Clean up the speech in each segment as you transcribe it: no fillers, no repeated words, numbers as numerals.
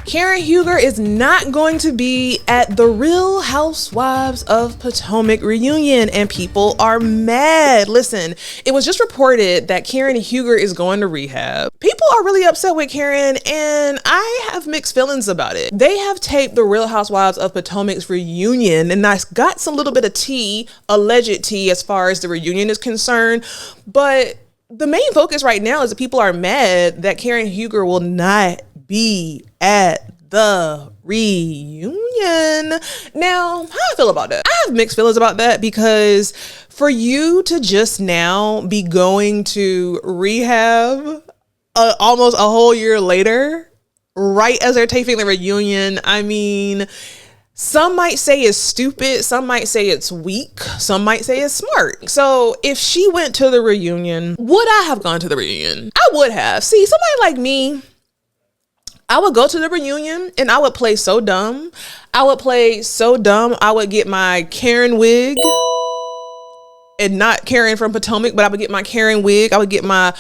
Karen Huger is not going to be at the Real Housewives of Potomac reunion, and people are mad. Listen, it was just reported that Karen Huger is going to rehab. People are really upset with Karen, and I have mixed feelings about it. They have taped the Real Housewives of Potomac's reunion, and I got some little bit of tea, alleged tea, as far as the reunion is concerned, but the main focus right now is that people are mad that Karen Huger will not be at the reunion. Now, how I feel about that? I have mixed feelings about that, because for you to just now be going to rehab almost a whole year later, right as they're taping the reunion, I mean, some might say it's stupid, some might say it's weak, some might say it's smart. So if she went to the reunion, would I have gone to the reunion? I would have. See, somebody like me, I would go to the reunion and I would play so dumb. I would get my Karen wig, and not Karen from Potomac, but I would get my Karen wig. I would get my,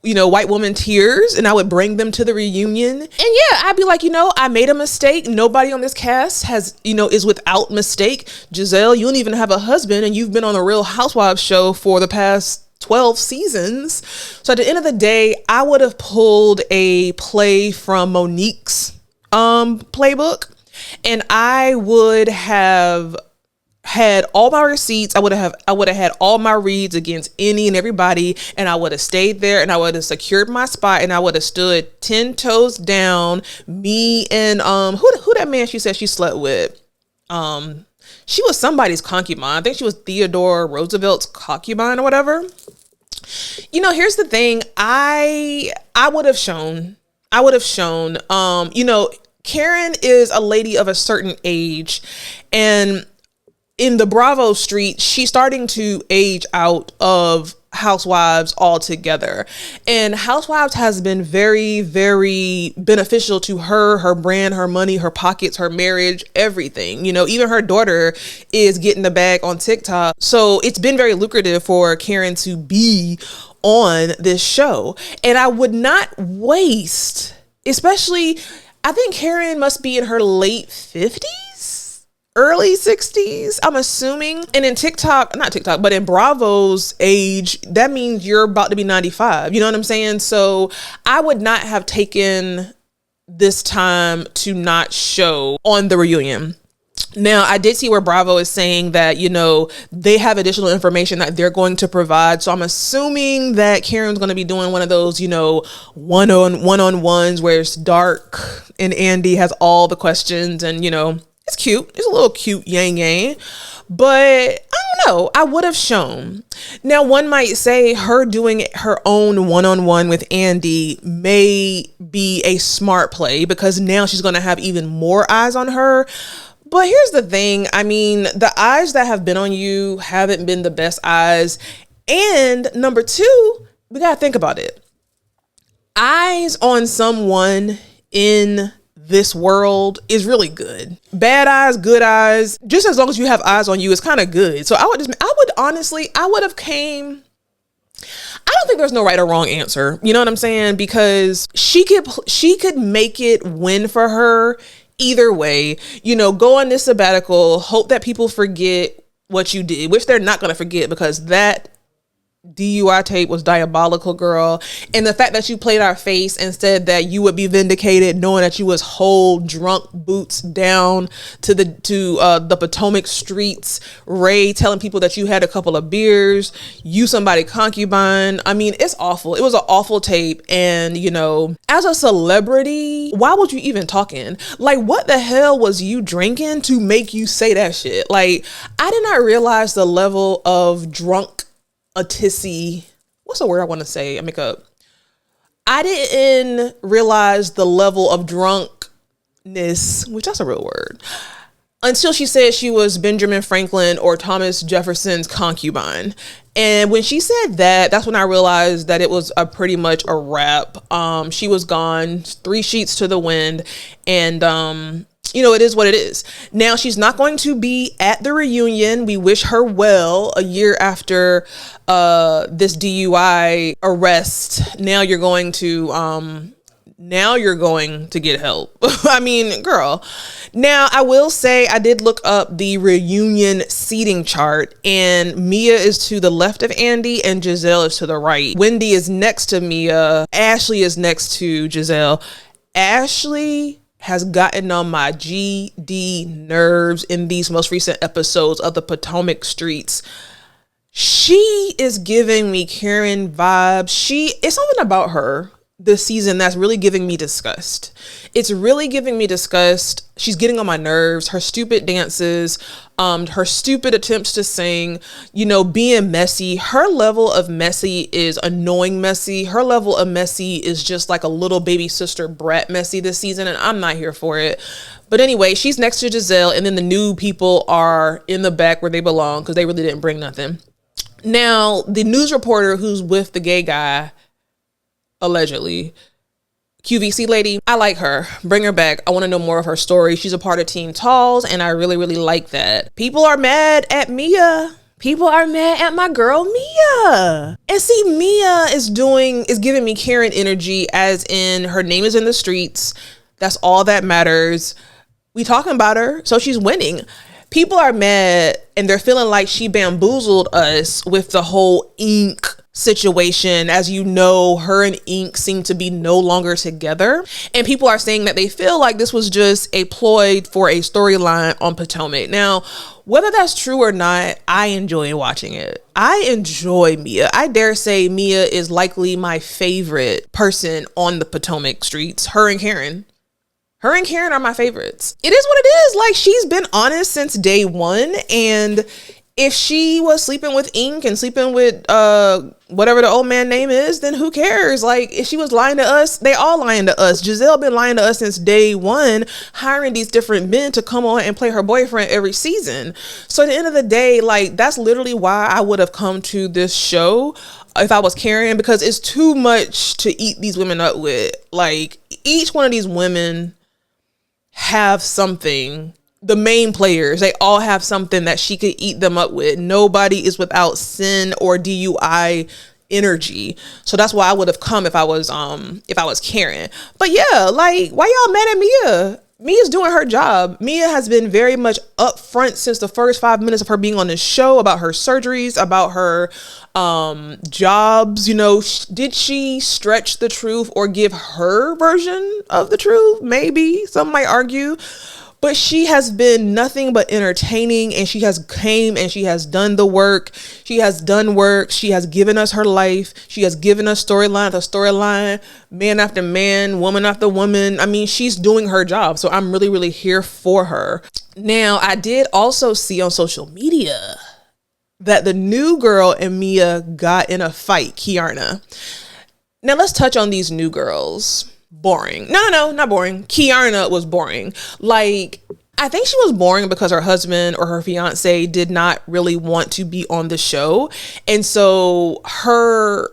white woman tears, and I would bring them to the reunion. And yeah, I'd be like, I made a mistake. Nobody on this cast is without mistake. Giselle, you don't even have a husband, and you've been on the Real Housewives show for the past 12 seasons. So at the end of the day, I would have pulled a play from Monique's playbook, and I would have had all my receipts. I would have had all my reads against any and everybody, and I would have stayed there, and I would have secured my spot, and I would have stood 10 toes down. Me and who that man she said she slept with? She was somebody's concubine. I think she was Theodore Roosevelt's concubine or whatever. Here's the thing. I would have shown. Karen is a lady of a certain age, and in the Bravo street, she's starting to age out of Housewives altogether. And Housewives has been very, very beneficial to her brand, her money, her pockets, her marriage, everything. Even her daughter is getting the bag on TikTok. So it's been very lucrative for Karen to be on this show. And I would not waste, especially, I think Karen must be in her late 50s. Early 60s, I'm assuming. And in but in Bravo's age, that means you're about to be 95. You know what I'm saying? So I would not have taken this time to not show on the reunion. Now, I did see where Bravo is saying that, they have additional information that they're going to provide. So I'm assuming that Karen's going to be doing one of those, one-on-ones where it's dark and Andy has all the questions, and, it's cute. It's a little cute yang. But I don't know. I would have shown. Now, one might say her doing her own one-on-one with Andy may be a smart play, because now she's going to have even more eyes on her. But here's the thing. I mean, the eyes that have been on you haven't been the best eyes. And number two, we got to think about it. Eyes on someone in this world is really good. Bad eyes, good eyes, just as long as you have eyes on you, it's kind of good. So I would have came. I don't think there's no right or wrong answer. You know what I'm saying? Because she could make it win for her either way. Go on this sabbatical, hope that people forget what you did, which they're not going to forget, because that DUI tape was diabolical, girl. And the fact that you played our face and said that you would be vindicated knowing that you was whole drunk boots down to the Potomac streets, Ray telling people that you had a couple of beers, you somebody concubine. I mean, it's awful. It was an awful tape. And as a celebrity, why would you even talking? Like, what the hell was you drinking to make you say that shit? Like, I did not realize the level of drunk a tissy. What's the word I want to say? I didn't realize the level of drunkenness, which that's a real word, until she said she was Benjamin Franklin or Thomas Jefferson's concubine. And when she said that, that's when I realized that it was pretty much a wrap. She was gone, 3 sheets to the wind. And, it is what it is. Now, she's not going to be at the reunion. We wish her well. A year after this DUI arrest, now you're going to now you're going to get help. I mean, girl. Now, I will say I did look up the reunion seating chart, and Mia is to the left of Andy and Giselle is to the right. Wendy is next to Mia. Ashley is next to Giselle. Ashley has gotten on my GD nerves in these most recent episodes of the Potomac Streets. She is giving me Karen vibes. It's something about her this season that's really giving me disgust. It's really giving me disgust. She's getting on my nerves. Her stupid dances, her stupid attempts to sing, being messy. Her level of messy is annoying messy. Her level of messy is just like a little baby sister brat messy this season, and I'm not here for it. But anyway, she's next to Giselle, and then the new people are in the back where they belong because they really didn't bring nothing. Now, the news reporter who's with the gay guy, allegedly, QVC lady, I like her. Bring her back. I want to know more of her story. She's a part of Team Talls, and I really, really like that. People are mad at Mia. People are mad at my girl Mia. And see, Mia is giving me Karen energy, as in her name is in the streets. That's all that matters. We talking about her, so she's winning. People are mad and they're feeling like she bamboozled us with the whole Ink situation. As you know, her and Ink seem to be no longer together. And people are saying that they feel like this was just a ploy for a storyline on Potomac. Now, whether that's true or not, I enjoy watching it. I enjoy Mia. I dare say Mia is likely my favorite person on the Potomac Streets. Her and Karen. Her and Karen are my favorites. It is what it is. Like, she's been honest since day one. And if she was sleeping with Ink and sleeping with whatever the old man name is, then who cares? Like, if she was lying to us, they all lying to us. Giselle been lying to us since day one, hiring these different men to come on and play her boyfriend every season. So at the end of the day, like, that's literally why I would have come to this show if I was Karen, because it's too much to eat these women up with. Like, each one of these women have something. The main players, they all have something that she could eat them up with. Nobody is without sin or DUI energy. So that's why I would have come if I was Karen. But yeah, like, why y'all mad at Mia? Mia's doing her job. Mia has been very much upfront since the first 5 minutes of her being on this show about her surgeries, about her jobs. Did she stretch the truth or give her version of the truth? Maybe. Some might argue. But she has been nothing but entertaining, and she has came and she has done the work. She has done work. She has given us her life. She has given us storyline after storyline, man after man, woman after woman. I mean, she's doing her job. So I'm really, really here for her. Now, I did also see on social media that the new girl and Mia got in a fight, Kiarna. Now, let's touch on these new girls. Boring. No, not boring. Kiarna was boring. Like, I think she was boring because her husband or her fiance did not really want to be on the show. And so her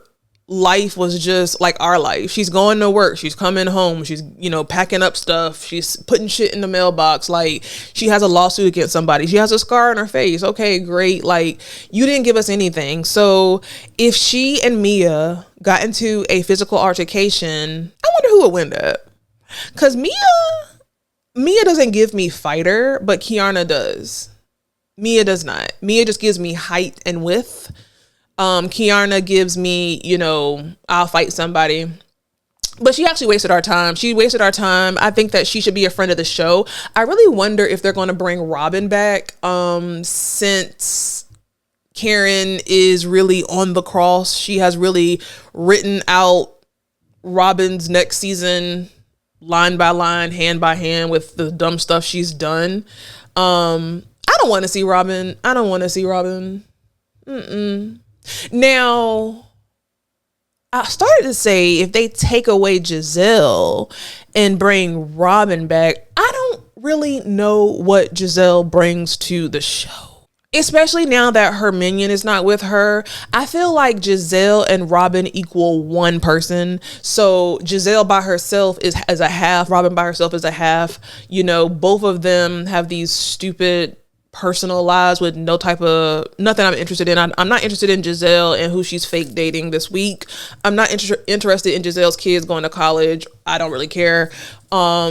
life was just like our life. She's going to work. She's coming home. She's, packing up stuff. She's putting shit in the mailbox. Like, she has a lawsuit against somebody. She has a scar on her face. Okay, great. Like, you didn't give us anything. So if she and Mia got into a physical altercation, I wonder who would win that. Because Mia doesn't give me fighter, but Kiarna does. Mia does not. Mia just gives me height and width. Kiarna gives me, I'll fight somebody. But she actually wasted our time. She wasted our time. I think that she should be a friend of the show. I really wonder if they're going to bring Robin back, since Karen is really on the cross. She has really written out Robin's next season line by line, hand by hand, with the dumb stuff she's done. I don't want to see Robin. Now, I started to say, if they take away Giselle and bring Robin back, I don't really know what Giselle brings to the show. Especially now that her minion is not with her. I feel like Giselle and Robin equal one person. So Giselle by herself is a half. Robin by herself is a half. Both of them have these stupid personal lives with nothing I'm interested in. I'm not interested in Giselle and who she's fake dating this week. I'm not interested in Giselle's kids going to college. I don't really care. Yeah,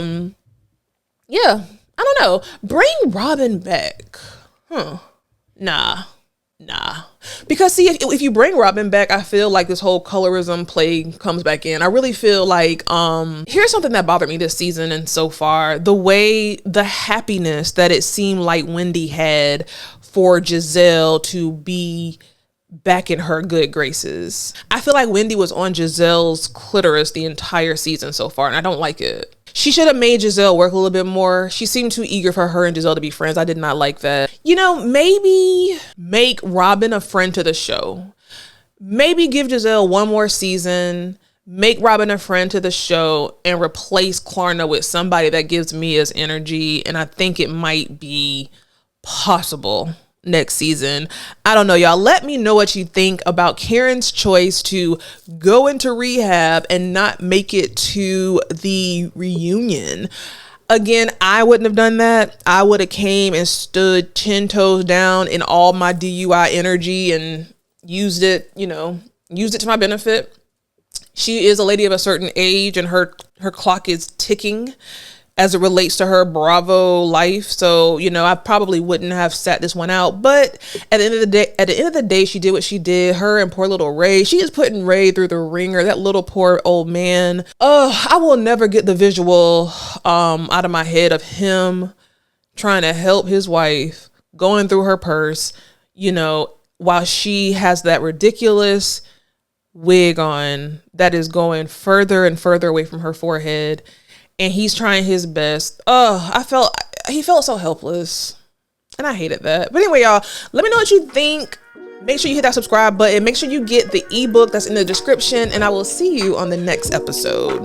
I don't know. Bring Robin back. Nah. Because see, if you bring Robin back, I feel like this whole colorism play comes back in. I really feel like, here's something that bothered me this season and so far. The happiness that it seemed like Wendy had for Giselle to be back in her good graces. I feel like Wendy was on Giselle's clitoris the entire season so far, and I don't like it. She should have made Giselle work a little bit more. She seemed too eager for her and Giselle to be friends. I did not like that. You know, maybe make Robin a friend to the show. Maybe give Giselle one more season, make Robin a friend to the show, and replace Klarna with somebody that gives Mia's energy. And I think it might be possible next season. I don't know, y'all. Let me know what you think about Karen's choice to go into rehab and not make it to the reunion. Again, I wouldn't have done that. I would have came and stood 10 toes down in all my DUI energy and used it to my benefit. She is a lady of a certain age and her clock is ticking as it relates to her Bravo life. So, I probably wouldn't have sat this one out. But at the end of the day, she did what she did. Her and poor little Ray. She is putting Ray through the ringer. That little poor old man. I will never get the visual out of my head of him trying to help his wife, going through her purse, while she has that ridiculous wig on that is going further and further away from her forehead. And he's trying his best. He felt so helpless. And I hated that. But anyway, y'all, let me know what you think. Make sure you hit that subscribe button. Make sure you get the ebook that's in the description. And I will see you on the next episode.